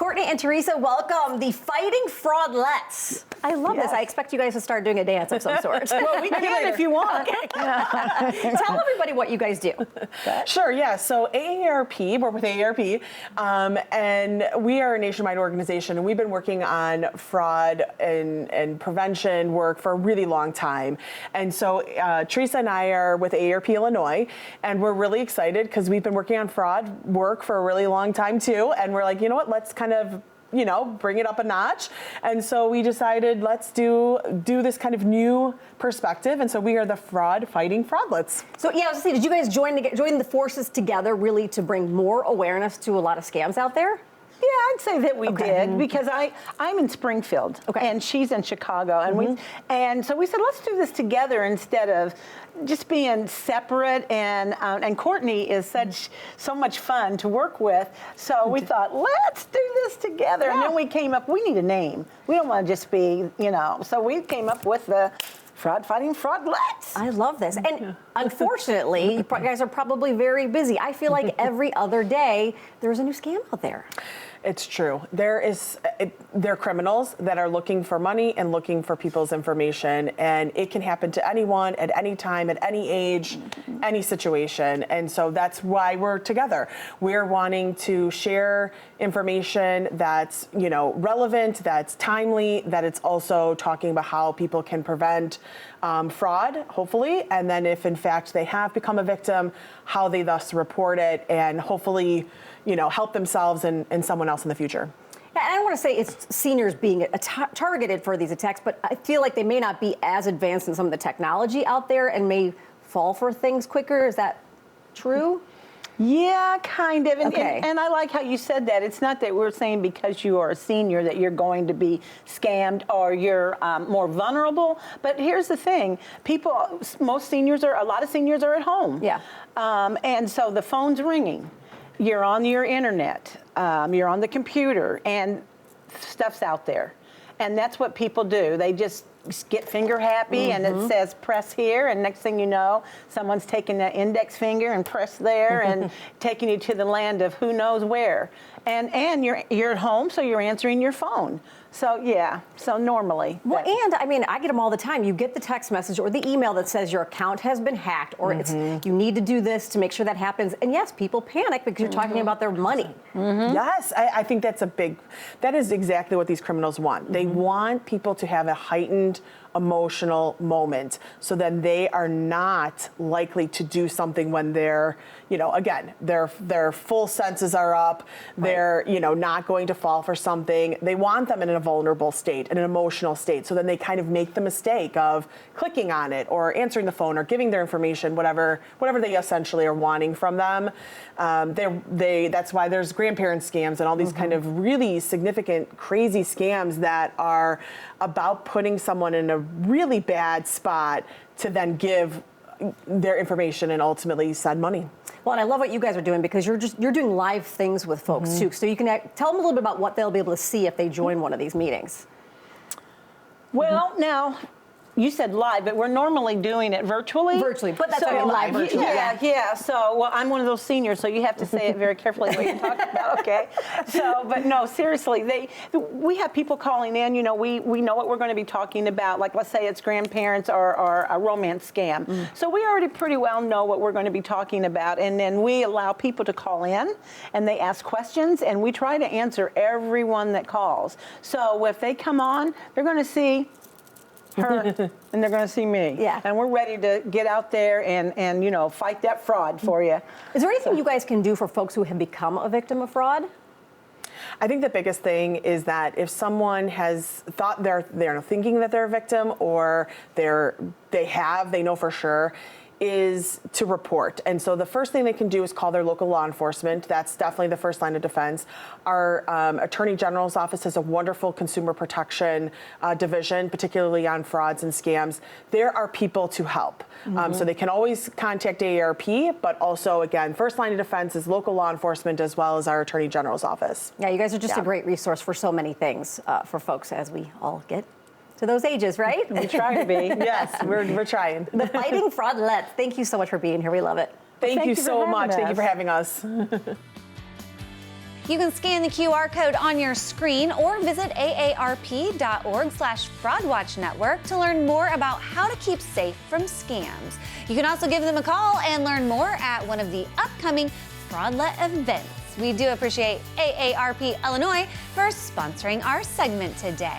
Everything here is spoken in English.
Courtney and Teresa, welcome, the Fighting Fraudlettes. I love this. I expect you guys to start doing a dance of some sort. Well, we can if you want. Okay. Tell everybody what you guys do. Sure, yeah. So AARP, we're with AARP, and we are a nationwide organization, and we've been working on fraud and prevention work for a really long time. And so Teresa and I are with AARP Illinois, and we're really excited because we've been working on fraud work for a really long time too. And we're like, you know what, let's kind of bring it up a notch. And so we decided, let's do this kind of new perspective. And so we are the Fraud-Fighting Fraudlettes. So yeah, I was gonna say, did you guys join the forces together really to bring more awareness to a lot of scams out there? Yeah, I'd say that we did, because I'm in Springfield and she's in Chicago, and so we said, let's do this together instead of just being separate. And Courtney is so much fun to work with, so we thought, let's do this together. And then we came up, we need a name. We don't want to just be, so we came up with the Fraud-Fighting Fraudlettes. I love this. And unfortunately, you guys are probably very busy. I feel like every other day there's a new scam out there. It's true. There are criminals that are looking for money and looking for people's information, and it can happen to anyone at any time, at any age, any situation. And so that's why we're together. We're wanting to share information that's, relevant, that's timely, that it's also talking about how people can prevent fraud, hopefully, and then if in fact they have become a victim, how they thus report it, and hopefully, help themselves and someone else in the future. Yeah, and I don't want to say it's seniors being targeted for these attacks, but I feel like they may not be as advanced in some of the technology out there and may fall for things quicker. Is that true? Yeah, kind of. And I like how you said that. It's not that we're saying because you are a senior that you're going to be scammed or you're more vulnerable. But here's the thing. A lot of seniors are at home. Yeah. And so the phone's ringing. You're on your internet. You're on the computer, and stuff's out there. And that's what people do. They just get finger happy, and it says press here, and next thing you know, someone's taking that index finger and press there and taking you to the land of who knows where. And you're at home, so you're answering your phone. So yeah, so normally. Well, and I mean, I get them all the time. You get the text message or the email that says your account has been hacked, or you need to do this to make sure that happens. And yes, people panic because you're talking about their money. Yes, I think that is exactly what these criminals want. They want people to have a heightened emotional moment, so then they are not likely to do something when they're, again, their full senses are up. They're, not going to fall for something. They want them in a vulnerable state, in an emotional state, so then they kind of make the mistake of clicking on it or answering the phone or giving their information, whatever they essentially are wanting from them. That's why there's grandparent scams and all these kind of really significant, crazy scams that are about putting someone in a really bad spot to then give their information and ultimately send money. Well, and I love what you guys are doing, because you're doing live things with folks too. So you can tell them a little bit about what they'll be able to see if they join one of these meetings. Well, now, you said live, but we're normally doing it virtually. Virtually, but that's live virtually. Yeah. So, well, I'm one of those seniors, so you have to say it very carefully what you're talking about, okay? So, but no, seriously, we have people calling in, we know what we're going to be talking about, like let's say it's grandparents or a romance scam. So we already pretty well know what we're going to be talking about, and then we allow people to call in, and they ask questions, and we try to answer everyone that calls. So if they come on, they're going to see her, and they're going to see me. Yeah. And we're ready to get out there and fight that fraud for you. Is there anything you guys can do for folks who have become a victim of fraud? I think the biggest thing is that if someone has thought they're thinking that they're a victim, or they know for sure, is to report. And so the first thing they can do is call their local law enforcement. That's definitely the first line of defense. Our Attorney General's office has a wonderful consumer protection division, particularly on frauds and scams. There are people to help. So they can always contact AARP, but also, again, first line of defense is local law enforcement as well as our Attorney General's office. Yeah, you guys are just a great resource for so many things for folks as we all get to those ages, right? We try to be. Yes, we're trying. The Fighting Fraudlettes. Thank you so much for being here. We love it. Thank you so much. Thank you for having us. You can scan the QR code on your screen or visit aarp.org/FraudWatchNetwork to learn more about how to keep safe from scams. You can also give them a call and learn more at one of the upcoming Fraudlet events. We do appreciate AARP Illinois for sponsoring our segment today.